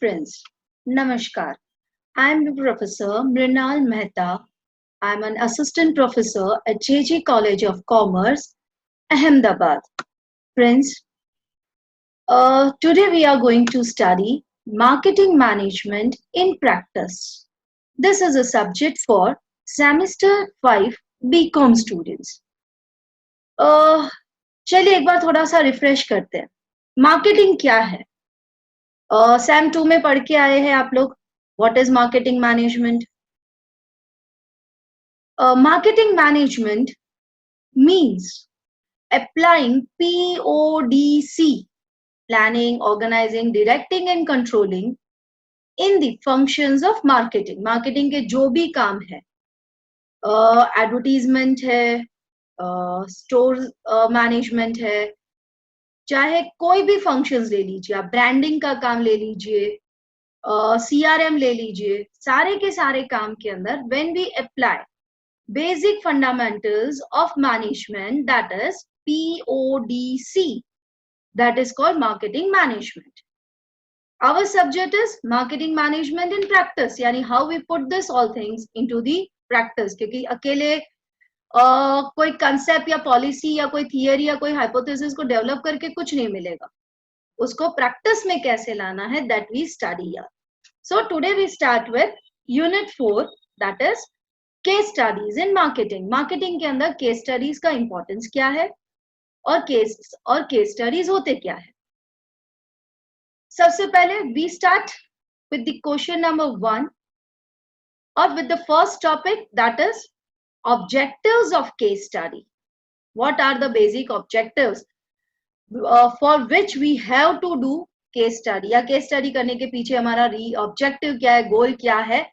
friends, Namaskar. I am Professor Mrinal Mehta. I am an assistant professor at JJ College of Commerce, Ahmedabad. Friends, today we are going to study marketing management in practice. This is a subject for semester 5 BCom students. चलिए एक बार थोड़ा सा refresh करते हैं. Marketing क्या है? Sam 2 में पढ़ के आए हैं आप लोग. What is marketing management? Marketing management means applying PODC, planning, organizing, directing and controlling in the functions of marketing. Marketing के जो भी काम है, advertisement है, store management है, चाहे कोई भी functions ले लीजिए, आप branding का काम ले लीजिए, CRM ले लीजिए, सारे के सारे काम के अंदर when we apply basic fundamentals of management, that is PODC, that is called marketing management. Our subject is marketing management in practice, यानी how we put this all things into the practice. क्योंकि अकेले कोई concept या policy या कोई theory या कोई hypothesis को develop करके कुछ नहीं मिलेगा. उसको practice में कैसे लाना है, that we study here. So today we start with unit 4, that is case studies in marketing. Marketing के अंदर केस स्टडीज का इंपॉर्टेंस क्या है और केस स्टडीज होते क्या है. सबसे पहले we start with the question number 1 और with the first topic, that is objectives of case study. What are the basic objectives for which we have to do case study, या case study करने के पीछे हमारा objective क्या है, गोल क्या है,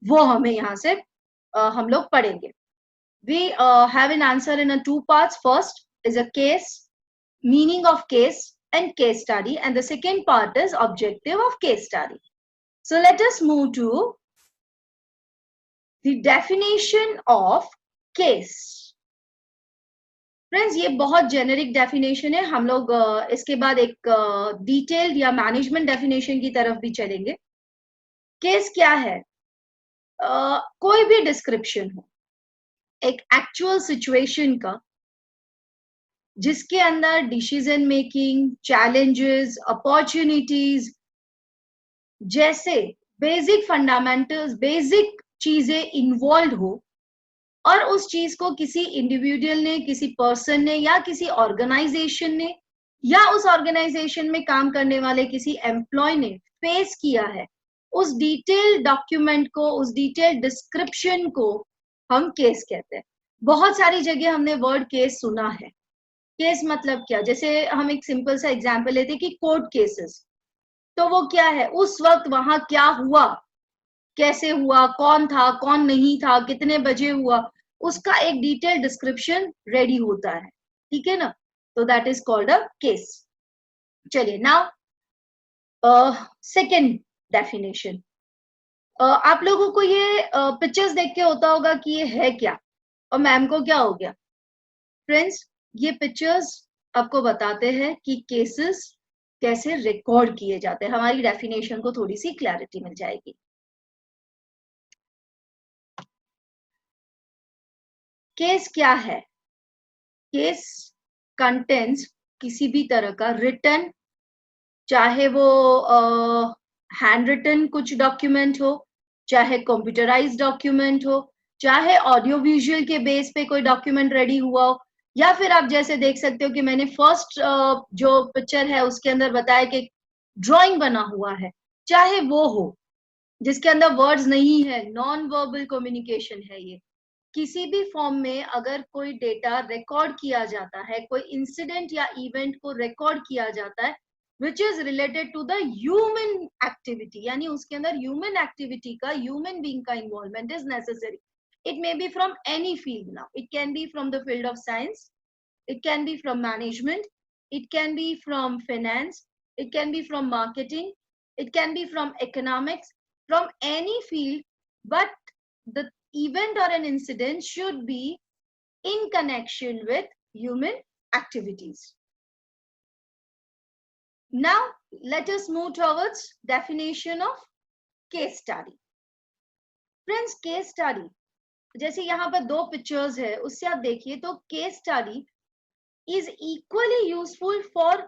वो हमें यहाँ से हम लोग पढ़ेंगे. We have an answer in 2 parts. First is a case, meaning of case and case study, and the second part is objective of case study. So let us move to the definition of case. Friends, ये बहुत generic definition है. हम लोग इसके बाद एक detailed या management definition की तरफ भी चलेंगे. Case क्या है? कोई भी डिस्क्रिप्शन हो एक एक्चुअल सिचुएशन का, जिसके अंदर डिसीजन मेकिंग, चैलेंजेस, अपॉर्चुनिटीज जैसे बेसिक फंडामेंटल्स, बेसिक चीजें इन्वॉल्व हो, और उस चीज को किसी इंडिविजुअल ने, किसी पर्सन ने या किसी ऑर्गेनाइजेशन ने या उस ऑर्गेनाइजेशन में काम करने वाले किसी एम्प्लॉय ने फेस किया है, उस डिटेल डॉक्यूमेंट को, उस डिटेल डिस्क्रिप्शन को हम केस कहते हैं. बहुत सारी जगह हमने वर्ड केस सुना है. केस मतलब क्या? जैसे हम एक सिंपल सा एग्जांपल लेते हैं कि कोर्ट केसेस, तो वो क्या है, उस वक्त वहां क्या हुआ, कैसे हुआ, कौन था, कौन नहीं था, कितने बजे हुआ, उसका एक डिटेल डिस्क्रिप्शन रेडी होता है. ठीक है ना? तो that is called a case. चलिए नाउ सेकेंड डेफिनेशन. आप लोगों को ये पिक्चर्स देख के होता होगा कि ये है क्या और मैम को क्या हो गया. फ्रेंड्स, ये पिक्चर्स आपको बताते हैं कि केसेस कैसे रिकॉर्ड किए जाते हैं. हमारी डेफिनेशन को थोड़ी सी क्लैरिटी मिल जाएगी. केस क्या है? केस कंटेंट्स किसी भी तरह का रिटन, चाहे वो हैंड रिटन कुछ डॉक्यूमेंट हो, चाहे कंप्यूटराइज्ड डॉक्यूमेंट हो, चाहे ऑडियो विजुअल के बेस पे कोई डॉक्यूमेंट रेडी हुआ हो, या फिर आप जैसे देख सकते हो कि मैंने फर्स्ट जो पिक्चर है उसके अंदर बताया कि ड्राइंग बना हुआ है, चाहे वो हो जिसके अंदर वर्ड्स नहीं है, नॉन वर्बल कम्युनिकेशन है. ये किसी भी फॉर्म में अगर कोई डेटा रिकॉर्ड किया जाता है, कोई इंसिडेंट या इवेंट को रिकॉर्ड किया जाता है which is related to the human activity, यानी उसके अंदर human activity का, human being का involvement is necessary. It may be from any field. Now it can be from the field of science, it can be from management, it can be from finance, it can be from marketing, it can be from economics, from any field, but the event or an incident should be in connection with human activities. Now let us move towards definition of case study. Friends, case study, जैसे यहाँ पर दो pictures है, उससे आप देखिए तो case study is equally useful for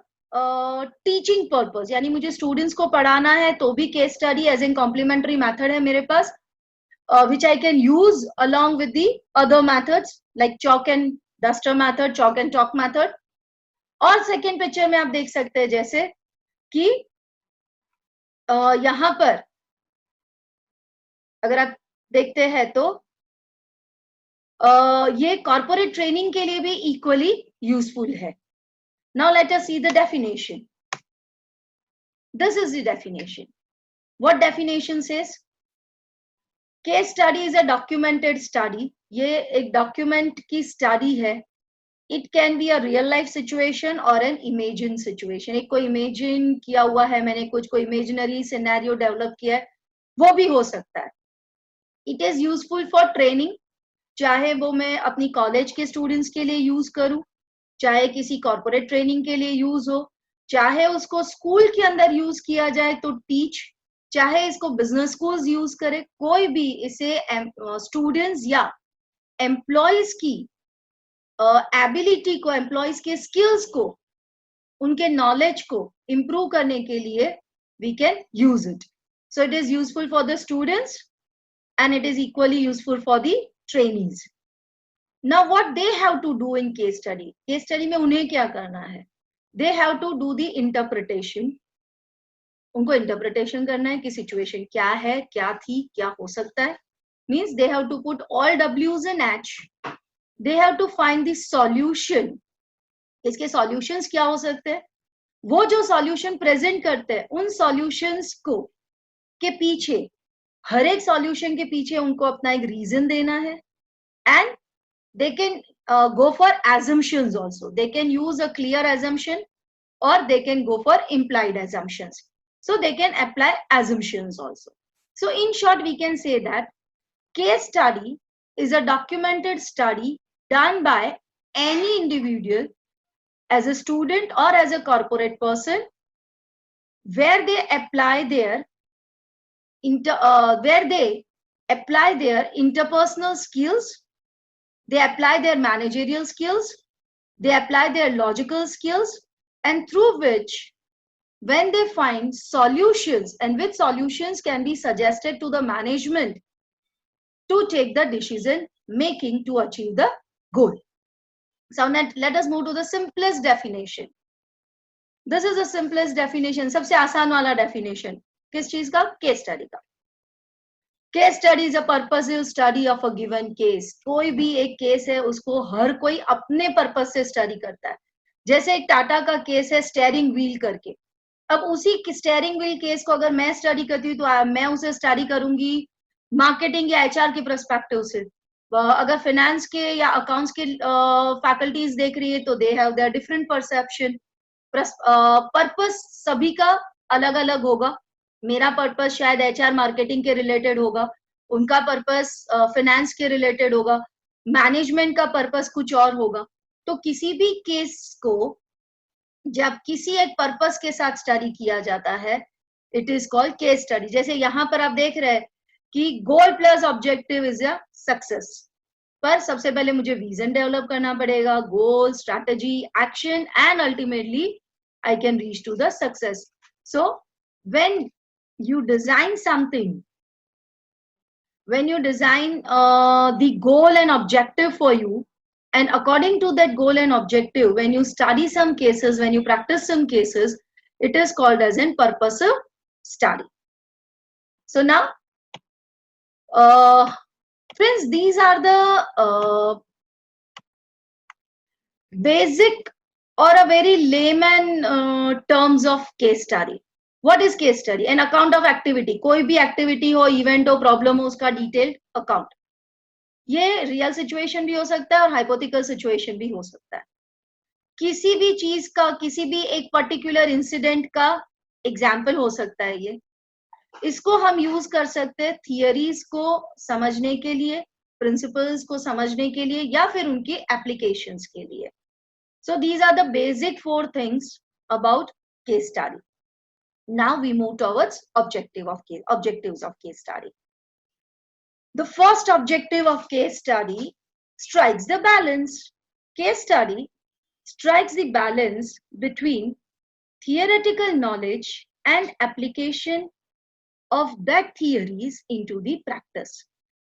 teaching purpose, यानी मुझे स्टूडेंट्स को पढ़ाना है तो भी case study as an complementary method है मेरे पास, which I can use along with the other methods like chalk and duster method, chalk and chalk method. और सेकेंड पिक्चर में आप देख सकते हैं जैसे कि यहाँ पर अगर आप देखते हैं तो ये कॉर्पोरेट ट्रेनिंग के लिए भी इक्वली यूजफुल है. Now let us see the definition. This is the definition. What definition says? Case study is a documented study. ये एक डॉक्यूमेंट की स्टडी है. It can be a real life situation और N imagine situation. एक कोई imagine किया हुआ है मैंने, कुछ कोई इमेजिनरी सिनेरियो डेवलप किया है, वो भी हो सकता है. It is useful for training, चाहे वो मैं अपनी कॉलेज के स्टूडेंट्स के लिए यूज करूं, चाहे किसी कॉर्पोरेट ट्रेनिंग के लिए यूज हो, चाहे उसको स्कूल के अंदर यूज किया जाए तो टीच, चाहे इसको बिजनेस स्कूल्स यूज करे, कोई भी इसे स्टूडेंट्स या एम्प्लॉयज की एबिलिटी को, एम्प्लॉयज के स्किल्स को, उनके नॉलेज को इंप्रूव करने के लिए we can use it. So it is useful for the students and it is equally useful for the trainees. Now what they have to do in case study? Case study में उन्हें क्या करना है? They have to do the interpretation. उनको interpretation करना है कि situation क्या है, क्या थी, क्या हो सकता है. Means they have to put all W's in H. They have to find the solution. इसके solutions क्या हो सकते हैं? वो जो solution present करते हैं, उन solutions को के पीछे, हर एक सॉल्यूशन के पीछे उनको अपना एक रीजन देना है. And they can go for assumptions also. They can use a clear assumption or they can go for implied assumptions. So they can apply assumptions also. So in short, we can say that case study is a documented study done by any individual as a student or as a corporate person, where they apply their interpersonal skills, they apply their managerial skills, they apply their logical skills, and through which, when they find solutions, and which solutions can be suggested to the management to take the decision making to achieve the goal. So now let us move to the simplest definition. This is the simplest definition, सबसे आसान वाला definition. किस चीज का? Case study का. Case study is a purposive study of a given case. कोई भी एक केस है उसको हर कोई अपने पर्पस से स्टडी करता है. जैसे एक टाटा का केस है स्टेयरिंग व्हील करके. अब उसी स्टेयरिंग व्हील केस को अगर मैं स्टडी करती हूँ तो मैं उसे स्टडी करूंगी मार्केटिंग या एचआर के पर्सपेक्टिव से. अगर फाइनेंस के या अकाउंट्स के फैकल्टीज देख रही है तो they have their different perception. Purpose सभी का अलग अलग होगा. मेरा पर्पस शायद एचआर मार्केटिंग के रिलेटेड होगा, उनका पर्पस फाइनेंस के रिलेटेड होगा, मैनेजमेंट का पर्पस कुछ और होगा. तो किसी भी केस को जब किसी एक पर्पस के साथ स्टडी किया जाता है, it is called case study. जैसे यहाँ पर आप देख रहे हैं कि goal plus objective is a success. पर सबसे पहले मुझे विजन डेवलप करना पड़ेगा, goal, strategy, action, and ultimately I can reach to the success. So when you design something, when you design the goal and objective for you, and according to that goal and objective, when you study some cases, when you practice some cases, it is called as in purposive study. So now friends, these are the basic or a very layman terms of case study. What is case study? An account of activity. कोई भी activity हो, event हो, problem हो, उसका detailed account. ये real situation भी हो सकता है और hypothetical situation भी हो सकता है. किसी भी चीज का, किसी भी एक particular incident का example हो सकता है ये. इसको हम use कर सकते हैं theories को समझने के लिए, principles को समझने के लिए, या फिर उनकी applications के लिए. So these are the basic 4 things about case study. Now we move towards objectives of case study. The first objective of case study strikes the balance. Case study strikes the balance between theoretical knowledge and application of that theories into the practice.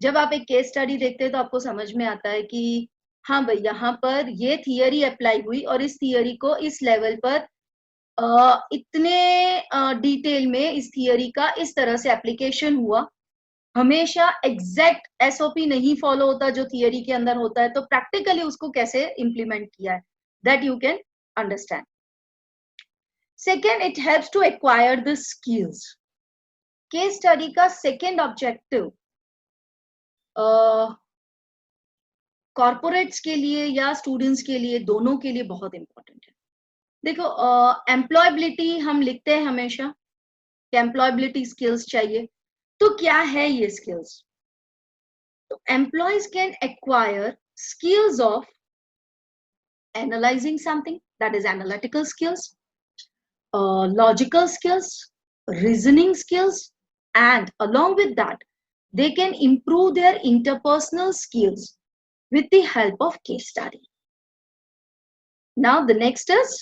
जब आप एक case study देखते हैं तो आपको समझ में आता है कि हाँ भाई यहाँ पर ये थियरी अप्लाई हुई और इस थियरी को इस लेवल पर इतने डिटेल में इस थियरी का इस तरह से एप्लीकेशन हुआ. हमेशा एग्जैक्ट एसओपी नहीं फॉलो होता जो थियरी के अंदर होता है, तो प्रैक्टिकली उसको कैसे इंप्लीमेंट किया है, that you can understand. Second, it helps to acquire the skills. Case study का सेकेंड ऑब्जेक्टिव कॉर्पोरेट्स के लिए या स्टूडेंट्स के लिए, दोनों के लिए बहुत इंपॉर्टेंट है. देखो, एम्प्लॉयबिलिटी हम लिखते हैं हमेशा कि एम्प्लॉयबिलिटी स्किल्स चाहिए. तो क्या है ये स्किल्स? तो employees can acquire skills of analysing something, that is analytical skills, logical skills, reasoning skills, and along with that they can improve their interpersonal skills with the help of case study. Now the next is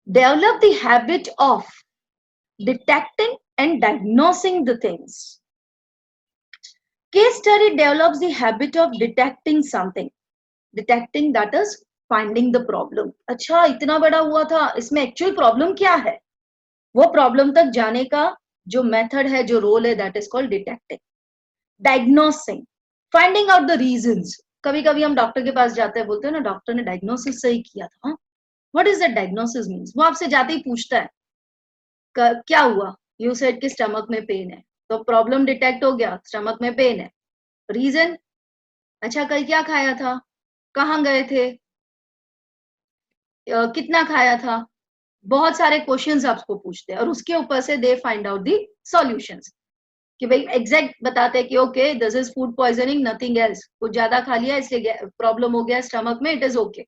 develop the habit of detecting and diagnosing the things. Case study develops the habit of detecting something. Detecting, that is finding the problem. अच्छा इतना बड़ा हुआ था, इसमें actual problem क्या है, वो problem तक जाने का जो मेथड है, जो रोल है, that is called detecting. Diagnosing, finding out the reasons. कभी कभी हम डॉक्टर के पास जाते हैं, बोलते हैं ना डॉक्टर ने डायग्नोसिस सही किया था. What is that diagnosis means? वो आपसे जाते ही पूछता है क्या हुआ, यू सेड कि स्टमक में पेन है, तो प्रॉब्लम डिटेक्ट हो गया, स्टमक में पेन है. रीजन, अच्छा कल क्या खाया था, कहाँ गए थे, कितना खाया था, बहुत सारे क्वेश्चंस आपको पूछते हैं और उसके ऊपर से they find out the solutions कि भाई एग्जैक्ट बताते हैं कि okay this is food poisoning, nothing else, कुछ ज्यादा खा लिया इसलिए प्रॉब्लम हो गया स्टमक में, इट इज ओके.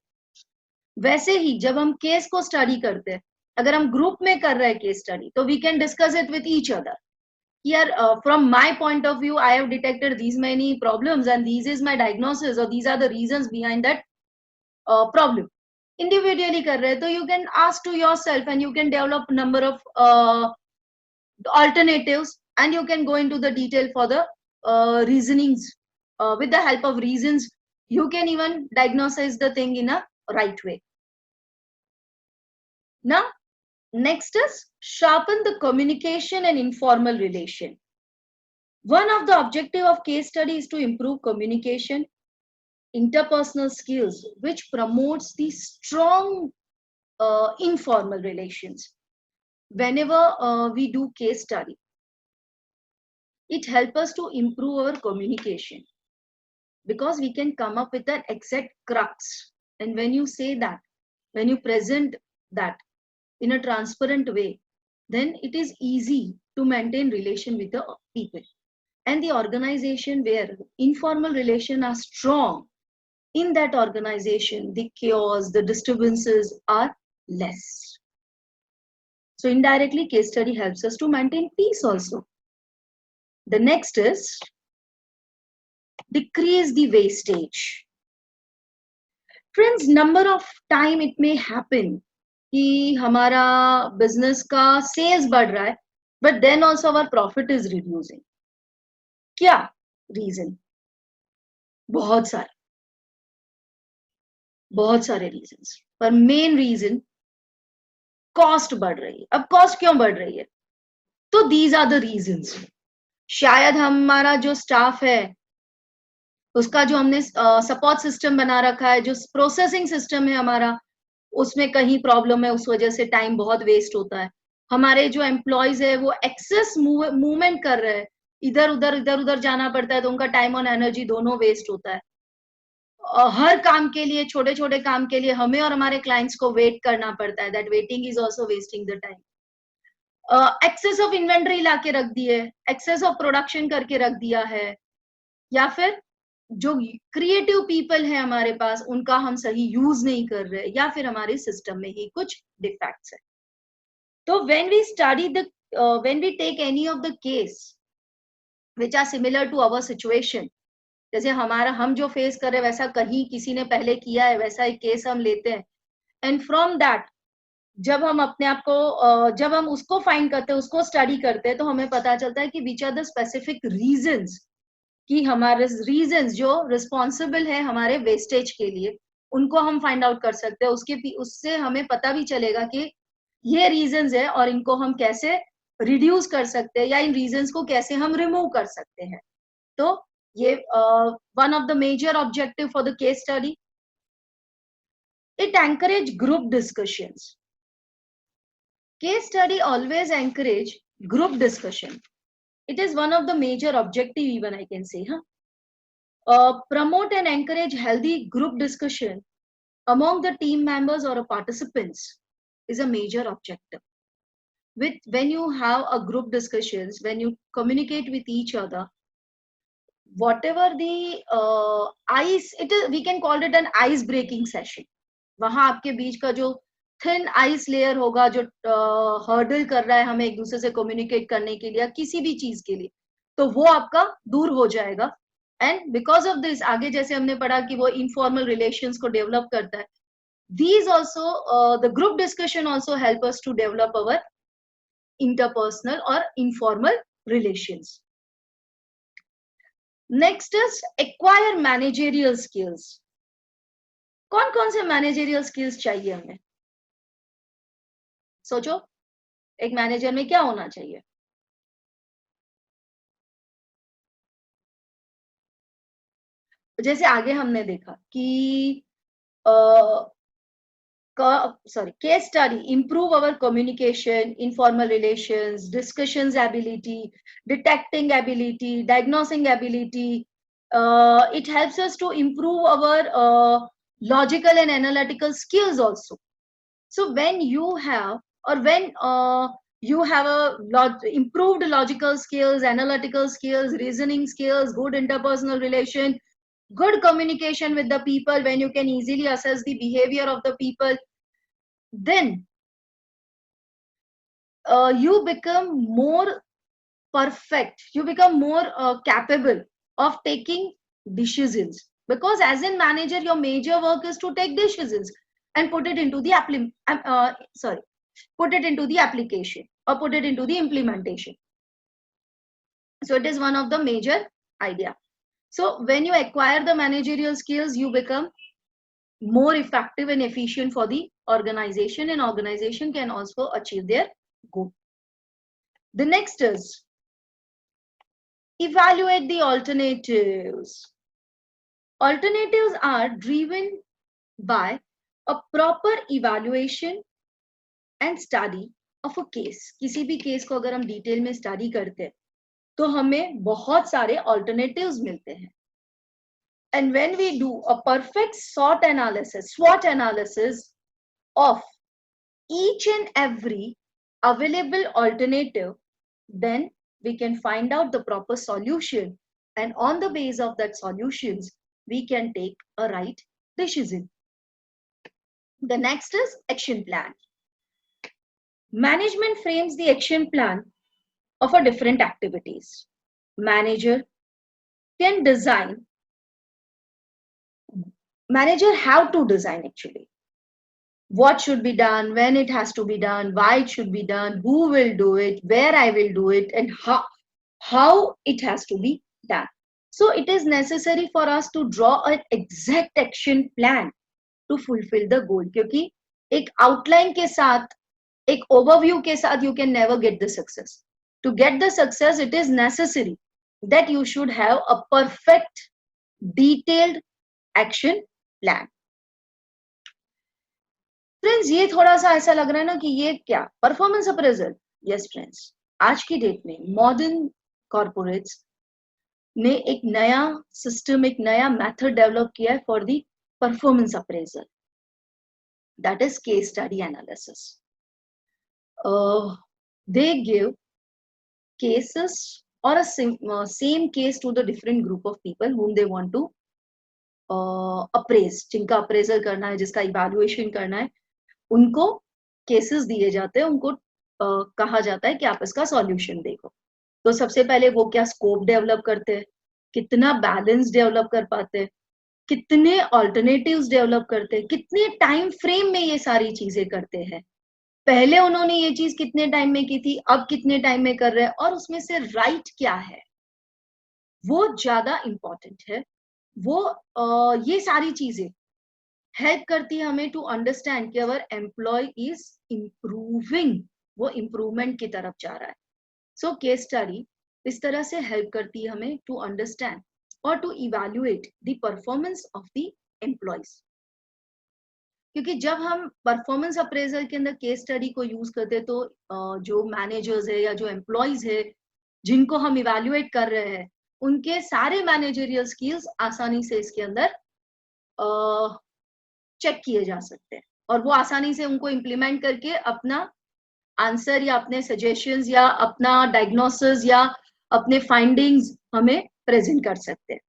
वैसे ही जब हम केस को स्टडी करते हैं, अगर हम ग्रुप में कर रहे हैं केस स्टडी, तो we can discuss it with each other. Here, from my point of view, I have detected these many problems and this is my diagnosis or these are the reasons behind that problem. Individually kar rahe, so you can ask to yourself and you can develop number of alternatives and you can go into the detail for the reasonings. With the help of reasons, you can even diagnose the thing in a right way. Now, next is sharpen the communication and informal relation. One of the objective of case study is to improve communication, interpersonal skills, which promotes the strong informal relations. Whenever we do case study, it helps us to improve our communication because we can come up with an exact crux. And when you say that, when you present that in a transparent way, then it is easy to maintain relation with the people. And the organization where informal relations are strong, in that organization, the chaos, the disturbances are less. So indirectly, case study helps us to maintain peace also. The next is decrease the wastage. Friends, number of time it may happen कि हमारा business का sales बढ़ रहा है, but then also our profit is reducing. क्या reason? बहुत सारे reasons, पर मेन रीजन कॉस्ट बढ़ रही है. अब कॉस्ट क्यों बढ़ रही है? तो दीज आर द रीजंस. शायद हमारा जो स्टाफ है उसका जो हमने सपोर्ट सिस्टम बना रखा है, जो प्रोसेसिंग सिस्टम है हमारा, उसमें कहीं प्रॉब्लम है, उस वजह से टाइम बहुत वेस्ट होता है. हमारे जो एम्प्लॉयज है वो एक्सेस मूवमेंट कर रहे हैं, इधर उधर जाना पड़ता है, तो उनका टाइम और एनर्जी दोनों वेस्ट होता है. हर काम के लिए, छोटे छोटे काम के लिए हमें और हमारे क्लाइंट्स को वेट करना पड़ता है. That waiting is also wasting the time. Excess of inventory ला के रख दिए, एक्सेस ऑफ प्रोडक्शन करके रख दिया है, या फिर जो क्रिएटिव पीपल है हमारे पास उनका हम सही यूज नहीं कर रहे, या फिर हमारे सिस्टम में ही कुछ डिफेक्ट्स है। तो when we take any of the case which are similar to our situation, जैसे हम जो फेस कर रहे हैं वैसा कहीं किसी ने पहले किया है, वैसा एक केस हम लेते हैं, एंड फ्रॉम दैट जब हम अपने आप को जब हम उसको फाइंड करते हैं, उसको स्टडी करते हैं, तो हमें पता चलता है कि which are the specific reasons, कि हमारे रीजंस जो रिस्पॉन्सिबल है हमारे वेस्टेज के लिए, उनको हम फाइंड आउट कर सकते हैं। उससे हमें पता भी चलेगा कि ये रीजंस है और इनको हम कैसे रिड्यूस कर सकते हैं, या इन रीजंस को कैसे हम रिमूव कर सकते हैं। तो ये one of the major objective for the case study. It encourage group discussions. Case study always encourage group discussion. It is one of the major objective, even I can say, promote and encourage healthy group discussion among the team members or participants is a major objective. When you have a group discussions, when you communicate with each other, whatever the we can call it an ice breaking session. वहां आपके बीच का जो thin ice layer होगा, जो hurdle कर रहा है हमें एक दूसरे से कम्युनिकेट करने के लिए, किसी भी चीज के लिए, तो वो आपका दूर हो जाएगा। एंड बिकॉज ऑफ दिस, आगे जैसे हमने पढ़ा कि वो इनफॉर्मल रिलेशंस को डेवलप करता है, these also the group discussion also help us to develop our interpersonal or informal relations. Next is acquire managerial skills. कौन कौन से मैनेजरियल स्किल्स चाहिए हमें? सोचो, एक मैनेजर में क्या होना चाहिए? जैसे आगे हमने देखा कि case study improve our communication, informal relations, discussions ability, detecting ability, diagnosing ability. It helps us to improve our logical and analytical skills also. So when you have, or when you have improved logical skills, analytical skills, reasoning skills, good interpersonal relation, good communication with the people, when you can easily assess the behavior of the people, then you become more perfect, you become more capable of taking decisions. Because as a manager, your major work is to take decisions and put it into the put it into the application, or put it into the implementation. So it is one of the major idea. So when you acquire the managerial skills, you become more effective and efficient for the organization, and organization can also achieve their goal. The next is evaluate the alternatives. Alternatives are driven by a proper evaluation and study of a case. किसी भी case को अगर हम detail में study करते हैं तो हमें बहुत सारे alternatives मिलते हैं. And when we do a perfect SWOT analysis of each and every available alternative, then we can find out the proper solution, and on the base of that solutions we can take a right decision. The next is action plan. Management frames the action plan of a different activities. Manager have to design actually what should be done, when it has to be done, why it should be done, who will do it, where I will do it, and how it has to be done. So it is necessary for us to draw an exact action plan to fulfill the goal. क्योंकि एक outline के साथ, एक overview के साथ you can never get the success. To get the success, it is necessary that you should have a perfect, detailed action plan. Friends, ये थोड़ा सा ऐसा लग रहा है ना कि ये क्या परफॉर्मेंस अप्रेजल? यस फ्रेंड्स, आज की डेट में मॉडर्न कॉर्पोरेट्स ने एक नया सिस्टम, एक नया मेथड डेवलप किया है for the performance appraisal, that is case study analysis. They give cases or a same case to the different group of people whom they want to apprise, जिनका appraisal करना है, जिसका evaluation करना है, उनको cases दिए जाते हैं, उनको कहा जाता है कि आप इसका सॉल्यूशन देखो। तो सबसे पहले वो क्या स्कोप डेवलप करते हैं, कितना बैलेंस डेवलप कर पाते हैं, कितने ऑल्टरनेटिव्स डेवलप करते हैं, कितने टाइम फ्रेम में ये सारी चीजें करते हैं, पहले उन्होंने ये चीज कितने टाइम में की थी, अब कितने टाइम में कर रहे हैं, और उसमें से राइट क्या है, वो ज्यादा इंपॉर्टेंट है। वो ये सारी चीजें हेल्प करती है हमें टू अंडरस्टैंड कि अवर एम्प्लॉय इज इम्प्रूविंग, वो इम्प्रूवमेंट की तरफ जा रहा है। सो केस स्टडी इस तरह से हेल्प करती है हमें टू अंडरस्टैंड और to evaluate the performance of the employees. क्योंकि जब हम परफॉर्मेंस अप्रेजल के अंदर केस स्टडी को यूज करते हैं, तो जो मैनेजर्स है या जो एम्प्लॉयज है जिनको हम इवैल्यूएट कर रहे हैं, उनके सारे मैनेजरियल स्किल्स आसानी से इसके अंदर चेक किए जा सकते हैं, और वो आसानी से उनको इम्प्लीमेंट करके अपना आंसर या अपने सजेशंस या अपना डायग्नोसिस या अपने फाइंडिंग्स हमें प्रेजेंट कर सकते हैं।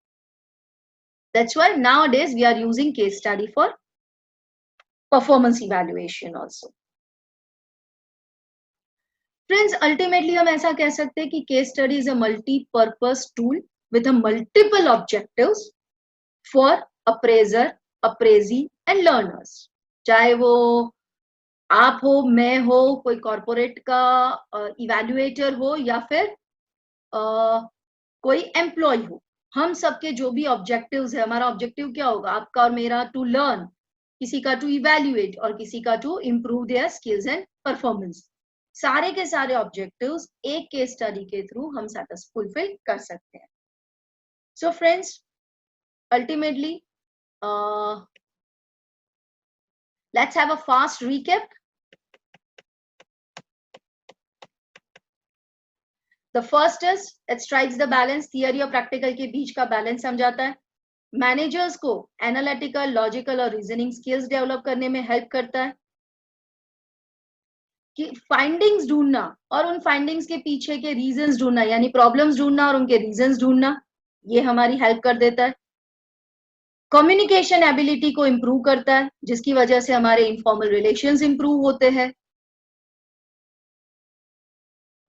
That's why nowadays we are using case study for performance evaluation also. Friends, ultimately हम ऐसा कह सकते हैं कि case study is a multipurpose tool with a multiple objectives for appraiser, appraisee and learners. चाहे वो आप हो, मैं हो, कोई कॉर्पोरेट का इवैल्यूएटर हो, या फिर कोई एम्प्लॉय हो, हम सबके जो भी ऑब्जेक्टिव्स है, हमारा ऑब्जेक्टिव क्या होगा, आपका और मेरा, टू लर्न, किसी का टू इवैल्यूएट और किसी का to improve their skills and performance. सारे के सारे ऑब्जेक्टिव्स एक केस स्टडी के थ्रू हम फुलफिल कर सकते हैं। So friends, ultimately let's have a fast recap. The first is it strikes the balance, theory और practical के बीच का बैलेंस समझाता है। मैनेजर्स को एनालिटिकल, लॉजिकल और रीजनिंग स्किल्स डेवलप करने में हेल्प करता है। कि फाइंडिंग्स ढूंढना और उन फाइंडिंग्स के पीछे के रीजंस ढूंढना, यानी प्रॉब्लम्स ढूंढना और उनके रीजंस ढूंढना, ये हमारी हेल्प कर देता है। कम्युनिकेशन एबिलिटी को इम्प्रूव करता है, जिसकी वजह से हमारे इनफॉर्मल रिलेशंस इम्प्रूव होते हैं।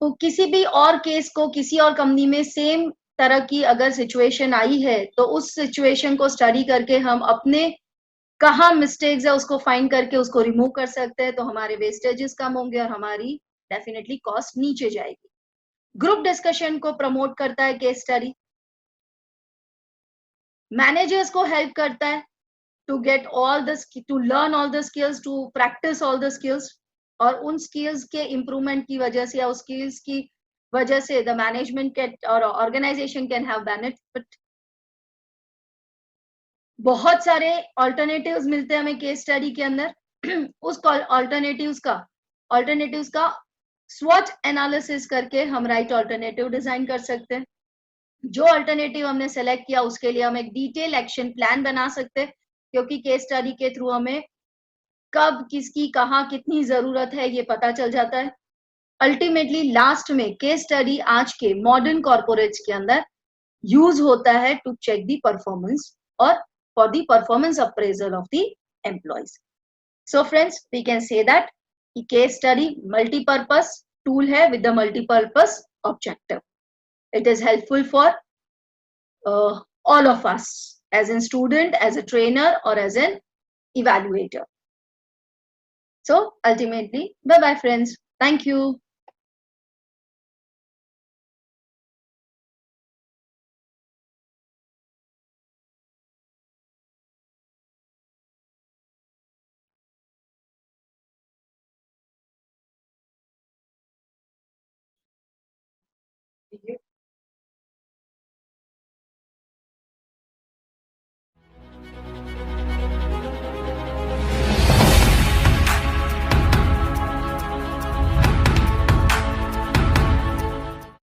तो किसी भी और केस को किसी और कंपनी में सेम तरह की अगर सिचुएशन आई है, तो उस सिचुएशन को स्टडी करके हम अपने कहाँ मिस्टेक्स है उसको फाइंड करके उसको रिमूव कर सकते हैं, तो हमारे वेस्टेजेस कम होंगे और हमारी डेफिनेटली कॉस्ट नीचे जाएगी। ग्रुप डिस्कशन को प्रमोट करता है केस स्टडी। मैनेजर्स को हेल्प करता है to get all the, to learn all the skills, to practise all the skills, और उन स्किल्स के इम्प्रूवमेंट की वजह से या उस स्किल्स की वजह से द मैनेजमेंट कैन और ऑर्गेनाइजेशन कैन हैव बेनिफिट। बहुत सारे ऑल्टरनेटिव्स मिलते हैं हमें केस स्टडी के अंदर। उस ऑल्टरनेटिव्स का स्वॉट एनालिसिस करके हम राइट ऑल्टरनेटिव डिजाइन कर सकते हैं। जो अल्टरनेटिव हमने सेलेक्ट किया उसके लिए हम एक डिटेल एक्शन प्लान बना सकते हैं, क्योंकि केस स्टडी के थ्रू हमें कब किसकी कहाँ कितनी जरूरत है ये पता चल जाता है। अल्टीमेटली लास्ट में केस स्टडी आज के मॉडर्न कॉर्पोरेट्स के अंदर यूज होता है टू चेक द परफॉर्मेंस और for the performance appraisal of the employees. So friends, we can say that case study multipurpose tool है with the multipurpose objective. It is helpful for all of us, as a student, as a trainer, or as an evaluator. So ultimately, bye bye friends. Thank you.